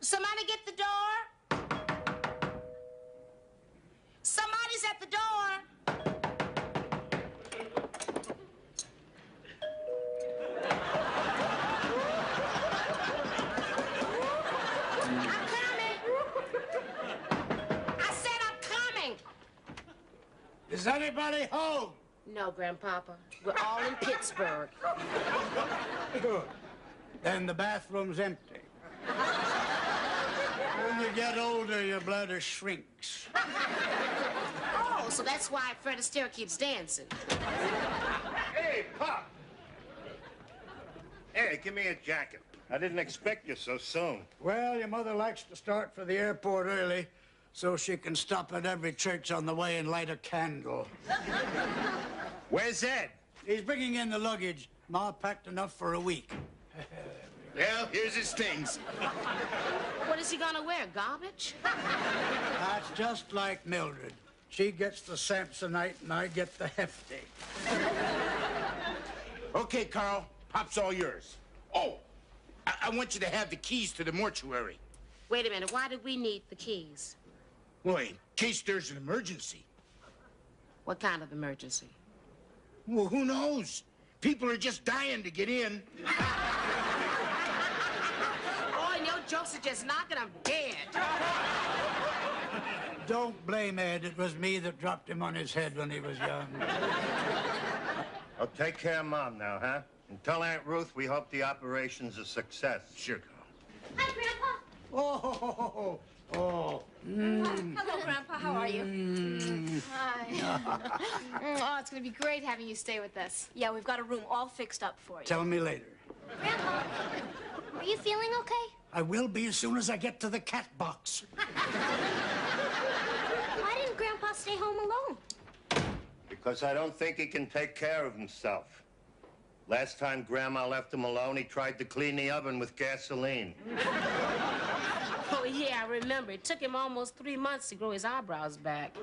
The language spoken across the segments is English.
Somebody get the door. Somebody's at the door. I'm coming. I said I'm coming. Is anybody home? No, Grandpapa. We're all in Pittsburgh. Good. Then the bathroom's empty. When you get older, your bladder shrinks. Oh, so that's why Fred Astaire keeps dancing. Hey, Pop! Hey, give me a jacket. I didn't expect you so soon. Well, your mother likes to start for the airport early so she can stop at every church on the way and light a candle. Where's Ed? He's bringing in the luggage. Ma packed enough for a week. Well, here's his things. What is he gonna wear, garbage? That's just like Mildred. She gets the Samsonite and I get the hefty. Okay, Carl. Pop's all yours. Oh, I want you to have the keys to the mortuary. Wait a minute, why do we need the keys? Well, in case there's an emergency. What kind of emergency? Well, who knows? People are just dying to get in. Oh, and your jokes are just knocking them dead. Don't blame Ed. It was me that dropped him on his head when he was young. I'll take care of Mom now, huh? And tell Aunt Ruth we hope the operation's a success. Sure, Carl. Hi, Grandpa. Oh. Hello, Grandpa. How are you? Hi. Oh, it's going to be great having you stay with us. Yeah, we've got a room all fixed up for you. Tell me later. Grandpa, are you feeling okay? I will be as soon as I get to the cat box. Why didn't Grandpa stay home alone? Because I don't think he can take care of himself. Last time Grandma left him alone, he tried to clean the oven with gasoline. Oh, yeah, I remember. It took him almost 3 months to grow his eyebrows back.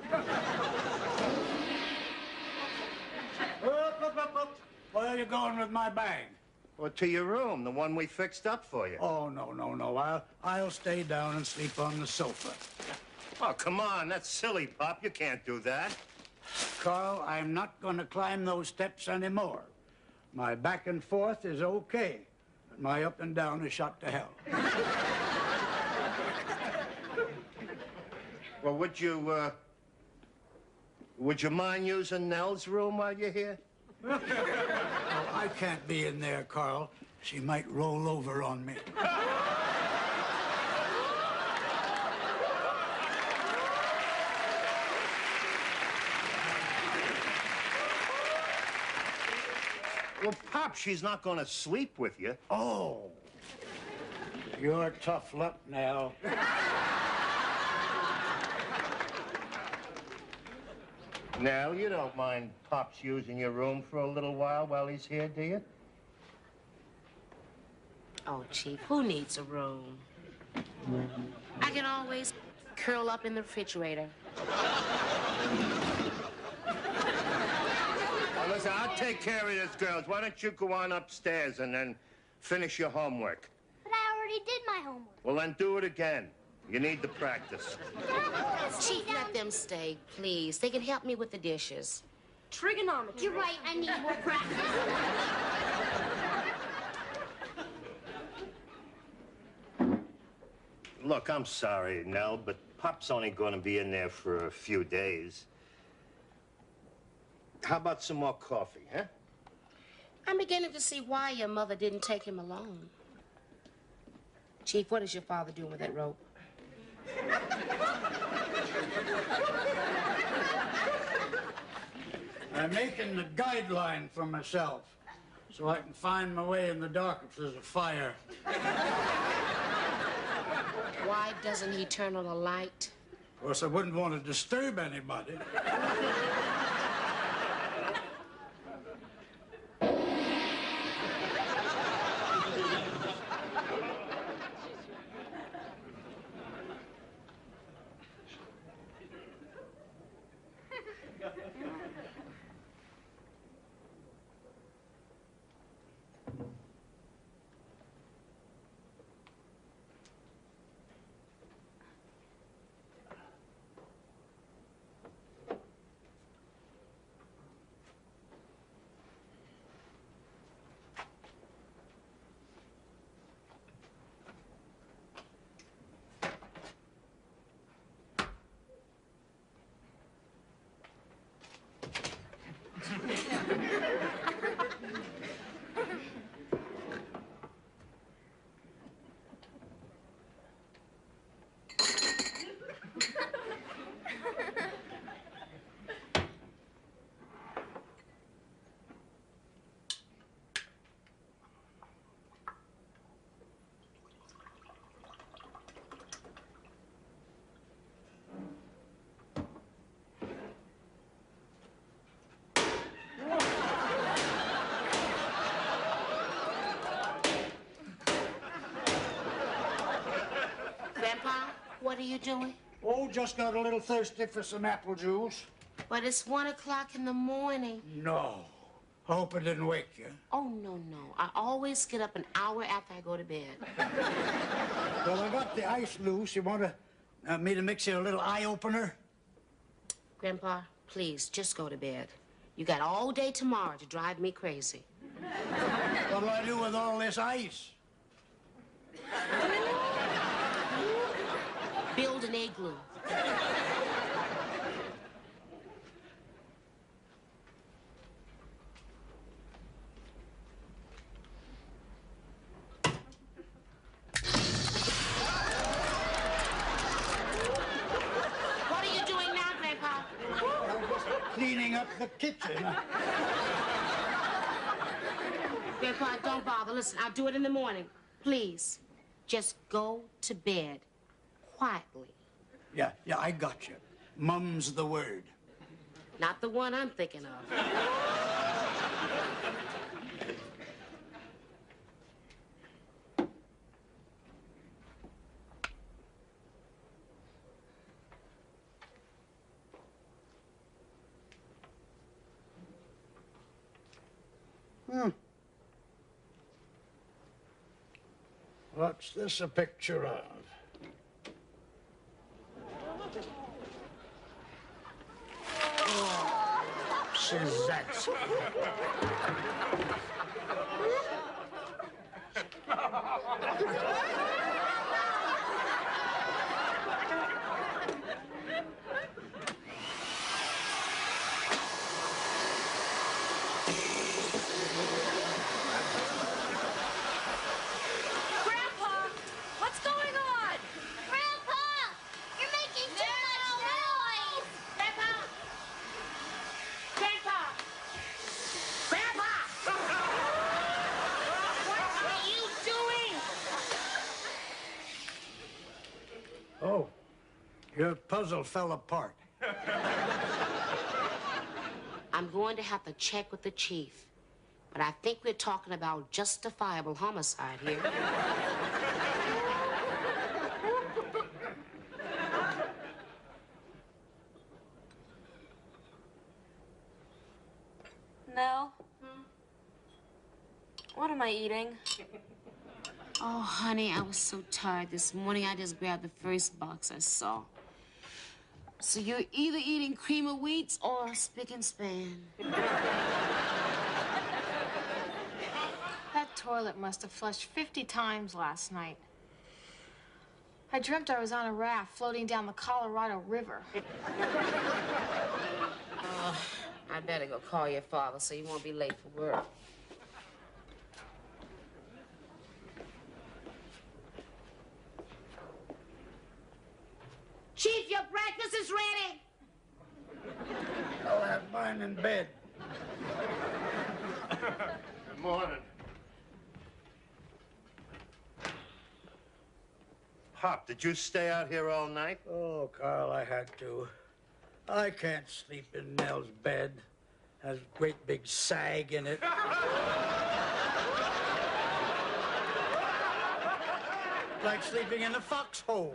Up. Where are you going with my bag? Well, to your room, the one we fixed up for you. Oh, no. I'll stay down and sleep on the sofa. Oh, come on. That's silly, Pop. You can't do that. Carl, I'm not going to climb those steps anymore. My back and forth is okay, but my up and down is shot to hell. Well, would you mind using Nell's room while you're here? Oh, I can't be in there, Carl. She might roll over on me. Well, Pop, she's not going to sleep with you. Oh, you're tough luck, Nell. Nell, you don't mind Pop's using your room for a little while he's here, do you? Oh, Chief, who needs a room? I can always curl up in the refrigerator. Well, listen, I'll take care of this, girls. Why don't you go on upstairs and then finish your homework? But I already did my homework. Well, then do it again. You need the practice. Chief, let them stay, please. They can help me with the dishes. Trigonometry. You're right. I need more practice. Look, I'm sorry, Nell, but Pop's only going to be in there for a few days. How about some more coffee, huh? I'm beginning to see why your mother didn't take him alone. Chief, what is your father doing with that rope? I'm making the guideline for myself so I can find my way in the dark if there's a fire. Why doesn't he turn on a light? Of course, I wouldn't want to disturb anybody. Grandpa, what are you doing? Oh, just got a little thirsty for some apple juice. But it's 1 o'clock in the morning. No. I hope it didn't wake you. Oh, no. I always get up an hour after I go to bed. Well, I got the ice loose. You want me to mix you a little eye opener? Grandpa, please, just go to bed. You got all day tomorrow to drive me crazy. What'll I do with all this ice? Build an igloo. What are you doing now, Grandpa? I'm just cleaning up the kitchen. Grandpa, don't bother. Listen, I'll do it in the morning. Please, just go to bed quietly. Yeah, I got you. Mum's the word. Not the one I'm thinking of. What's this a picture of? That's Grandpa, what's going on? Grandpa, you're making too much noise. Grandpa! Grandpa! Grandpa! What are you doing? Oh, your puzzle fell apart. I'm going to have to check with the chief. But I think we're talking about justifiable homicide here. Nell? What am I eating? Oh, honey, I was so tired this morning. I just grabbed the first box I saw. So you're either eating cream of wheats or spick and span. That toilet must have flushed 50 times last night. I dreamt I was on a raft floating down the Colorado River. I better go call your father so you won't be late for work. Chief, your breakfast is ready. I'll have mine in bed. Good morning. Pop, did you stay out here all night? Oh, Carl, I had to. I can't sleep in Nell's bed. Has a great big sag in it. Like sleeping in a foxhole.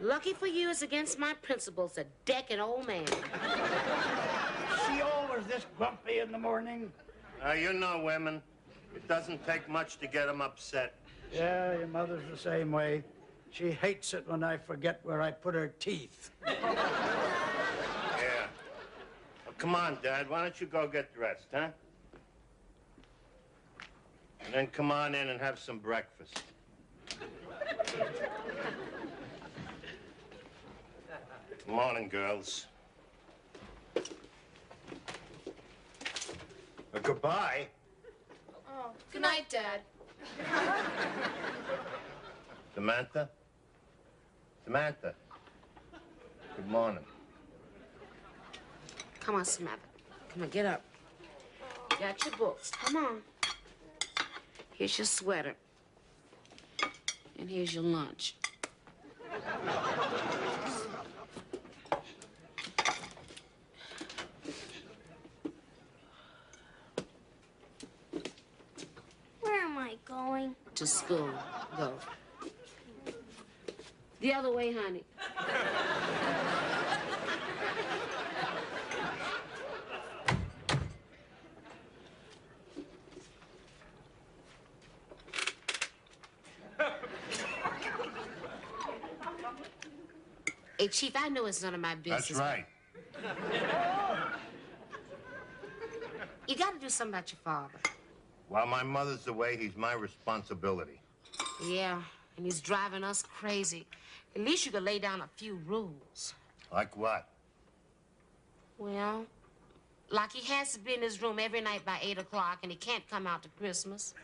Lucky for you, it's against my principles to deck an old man. She always this grumpy in the morning. You know women. It doesn't take much to get them upset. Yeah, your mother's the same way. She hates it when I forget where I put her teeth. Yeah. Well, come on, Dad. Why don't you go get dressed, huh? And then come on in and have some breakfast. Morning, girls. Goodbye. Oh, good night, Dad. Samantha? Samantha. Good morning. Come on, Samantha. Come on, get up. Got your books. Come on. Here's your sweater. And here's your lunch. Where am I going? To school. Go. The other way, honey. Hey, Chief, I know it's none of my business. That's right. You gotta do something about your father. While my mother's away, he's my responsibility. Yeah, and he's driving us crazy. At least you could lay down a few rules. Like what? Well, like he has to be in his room every night by 8 o'clock, and he can't come out to Christmas.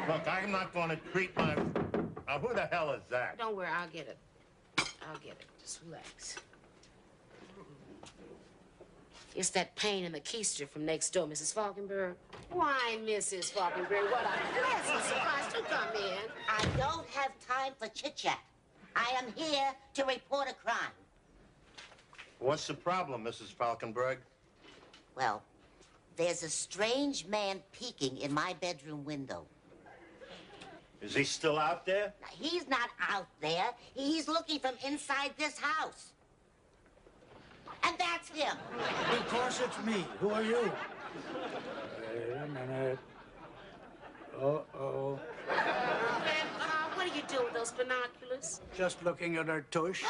Look, I'm not going to treat my... Now, who the hell is that? Don't worry, I'll get it. I'll get it. Just relax. It's that pain in the keister from next door, Mrs. Falkenberg. Why, Mrs. Falkenberg, what a pleasant surprise to come in. I don't have time for chit-chat. I am here to report a crime. What's the problem, Mrs. Falkenberg? Well, there's a strange man peeking in my bedroom window. Is he still out there? Now, he's not out there. He's looking from inside this house. And that's him. Of course it's me. Who are you? Wait a minute. Uh-oh. Grandpa, what are you doing with those binoculars? Just looking at her tush.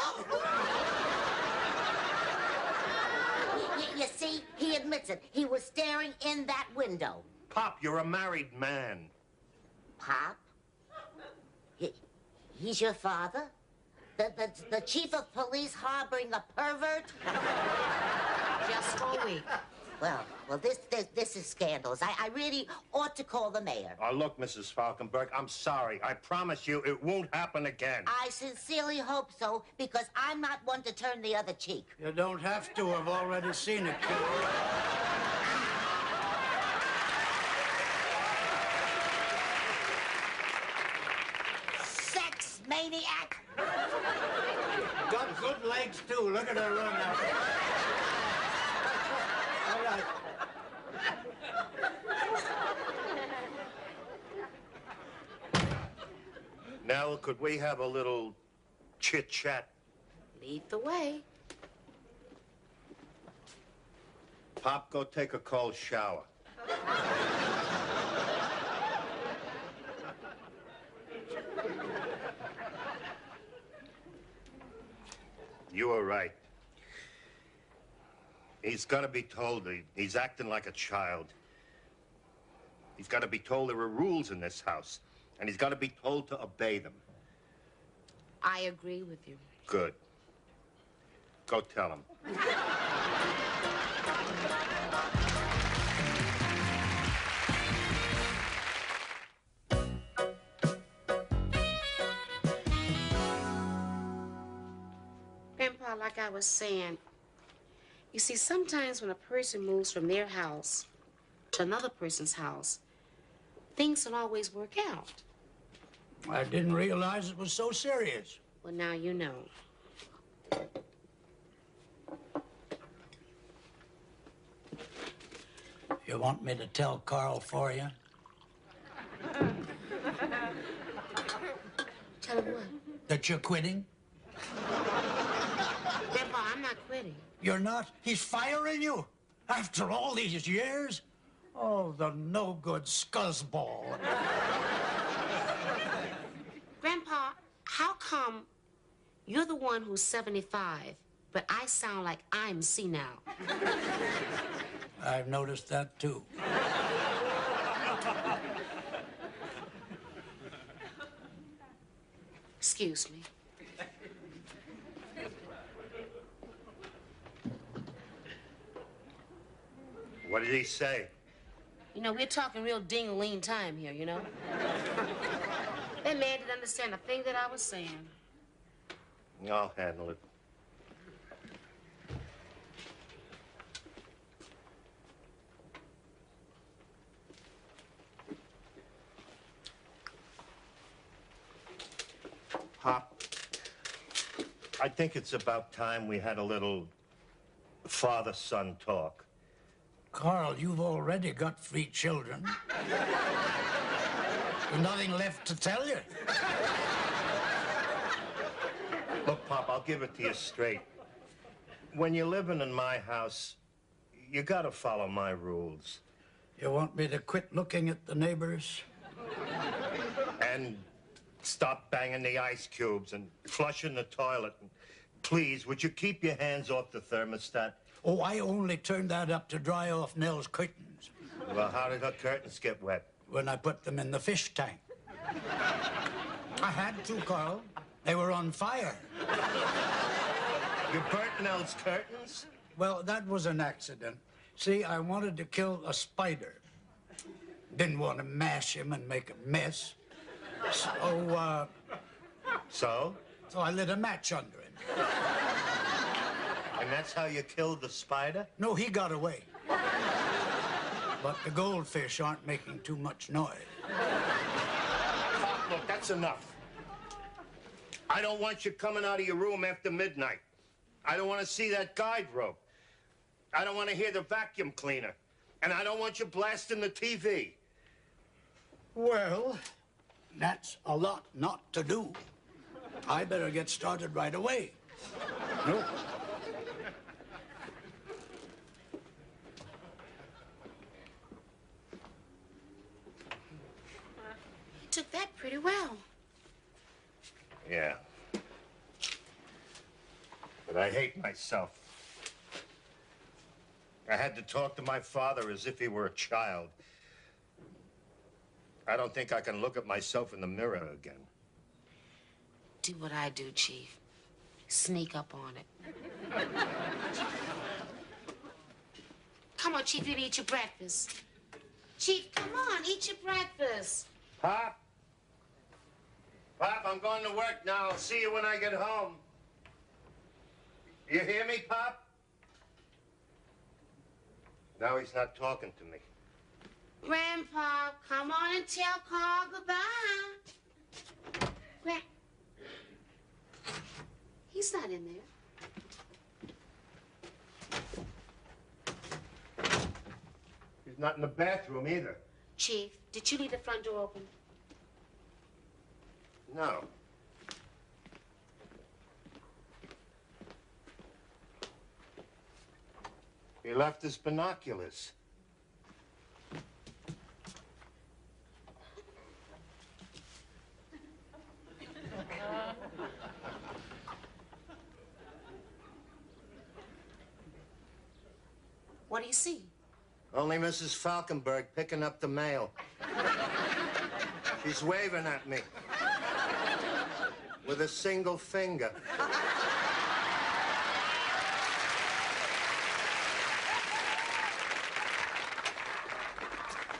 You see, he admits it. He was staring in that window. Pop, you're a married man. Pop? He's your father? The chief of police harboring a pervert? Just for a week. Well, this is scandalous. I really ought to call the mayor. Oh, look, Mrs. Falkenberg, I'm sorry. I promise you it won't happen again. I sincerely hope so, because I'm not one to turn the other cheek. You don't have to. I've already seen it, kid. Sex maniac! Got good legs, too. Look at her run now. All right. Now, could we have a little chit-chat? Lead the way. Pop, go take a cold shower. You were right. He's got to be told he's acting like a child. He's got to be told there are rules in this house, and he's got to be told to obey them. I agree with you. Good. Go tell him. Grandpa, like I was saying, you see, sometimes when a person moves from their house to another person's house, things don't always work out. I didn't realize it was so serious. Well, now you know. You want me to tell Carl for you? Tell him what? That you're quitting? Grandpa, I'm not quitting. You're not? He's firing you? After all these years? Oh, the no-good scuzzball. Grandpa, how come you're the one who's 75, but I sound like I'm senile? I've noticed that, too. Excuse me. What did he say? You know, we're talking real ding-a-ling time here, you know? That man didn't understand a thing that I was saying. I'll handle it. Pop, I think it's about time we had a little father-son talk. Carl, you've already got 3 children. There's nothing left to tell you. Look, Pop, I'll give it to you straight. When you're living in my house, you gotta follow my rules. You want me to quit looking at the neighbors? And stop banging the ice cubes and flushing the toilet. And please, would you keep your hands off the thermostat? Oh, I only turned that up to dry off Nell's curtains Well, how did her curtains get wet? when I put them in the fish tank. I had to, Carl. They were on fire. You burnt Nell's curtains? Well, that was an accident. See, I wanted to kill a spider. Didn't want to mash him and make a mess. So I lit a match under him. And that's how you killed the spider? No, he got away. But the goldfish aren't making too much noise. Pop, look, that's enough. I don't want you coming out of your room after midnight. I don't want to see that guide rope. I don't want to hear the vacuum cleaner. And I don't want you blasting the TV. Well, that's a lot not to do. I better get started right away. No. You took that pretty well. Yeah. But I hate myself. I had to talk to my father as if he were a child. I don't think I can look at myself in the mirror again. Do what I do, Chief. Sneak up on it. Come on, Chief, you need to eat your breakfast. Chief, come on, eat your breakfast. Pop? Pop, I'm going to work now. I'll see you when I get home. You hear me, Pop? Now he's not talking to me. Grandpa, come on and tell Carl goodbye. He's not in there. He's not in the bathroom either. Chief, did you leave the front door open? No. He left his binoculars. What do you see? Only Mrs. Falkenberg picking up the mail. She's waving at me with a single finger.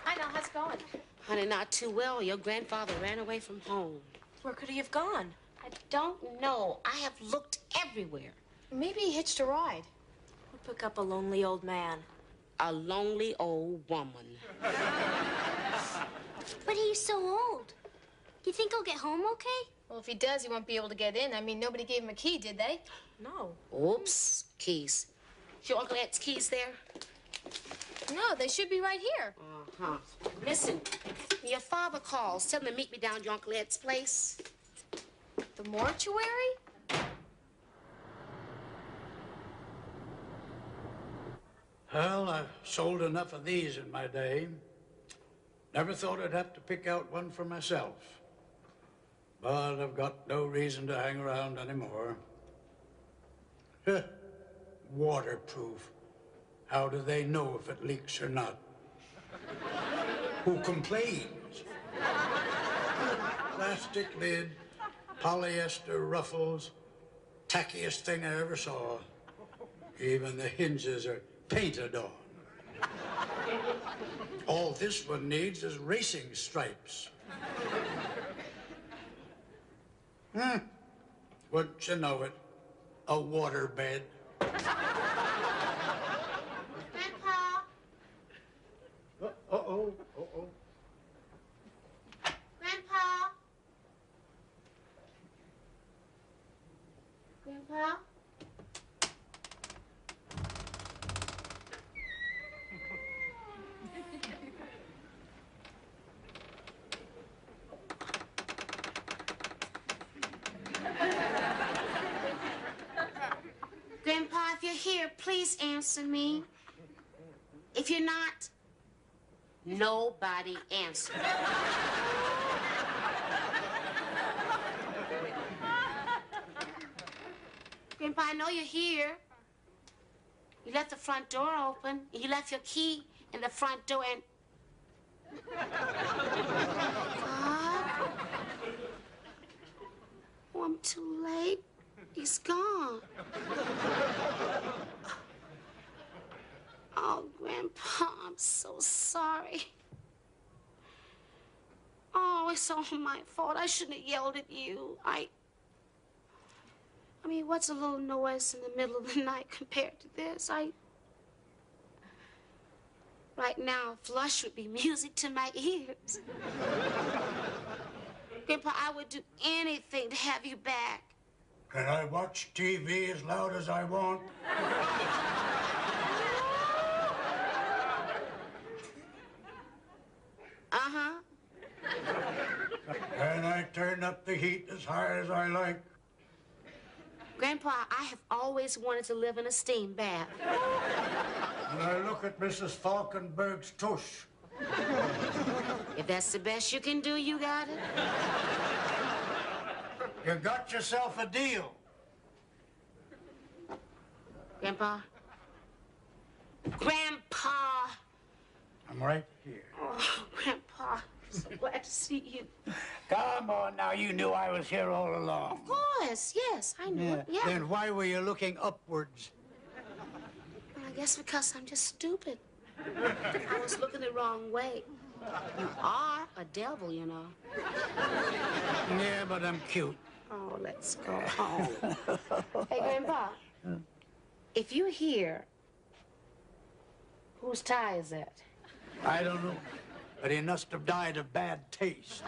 Hi, Nell. How's it going? Honey, not too well. Your grandfather ran away from home. Where could he have gone? I don't know. I have looked everywhere. Maybe he hitched a ride. Who'd pick up a lonely old man? A lonely old woman. But he's so old. Do you think he'll get home okay? Well, if he does, he won't be able to get in. I mean, nobody gave him a key, did they? No. Oops, keys. Is your Uncle Ed's keys there? No, they should be right here. Uh-huh. Listen, when your father calls, tell him to meet me down at your Uncle Ed's place. The mortuary? Well, I've sold enough of these in my day. Never thought I'd have to pick out one for myself. But I've got no reason to hang around anymore. Waterproof. How do they know if it leaks or not? Who complains? Plastic lid, polyester ruffles, tackiest thing I ever saw. Even the hinges are painted on. All this one needs is racing stripes. Wouldn't you know it? A waterbed. Grandpa? Uh-oh. Grandpa? Grandpa? please answer me? If you're not, nobody answer. Grandpa, I know you're here. You left the front door open, and you left your key in the front door, and... God. Oh, I'm too late. He's gone. Oh, Grandpa, I'm so sorry. Oh, it's all my fault. I shouldn't have yelled at you. I mean, what's a little noise in the middle of the night compared to this? Right now, Flush would be music to my ears. Grandpa, I would do anything to have you back. Can I watch TV as loud as I want? Uh-huh. Can I turn up the heat as high as I like? Grandpa, I have always wanted to live in a steam bath. When I look at Mrs. Falkenberg's tush. If that's the best you can do, you got it. You got yourself a deal. Grandpa? Grandpa! I'm right here. Oh, Grandpa, I'm so glad to see you. Come on now, you knew I was here all along. Of course, yes, I knew it, yeah. Then why were you looking upwards? Well, I guess because I'm just stupid. I was looking the wrong way. You are a devil, you know. Yeah, but I'm cute. Oh, let's go home. Hey, Grandpa, if you're here, whose tie is that? I don't know, but he must have died of bad taste.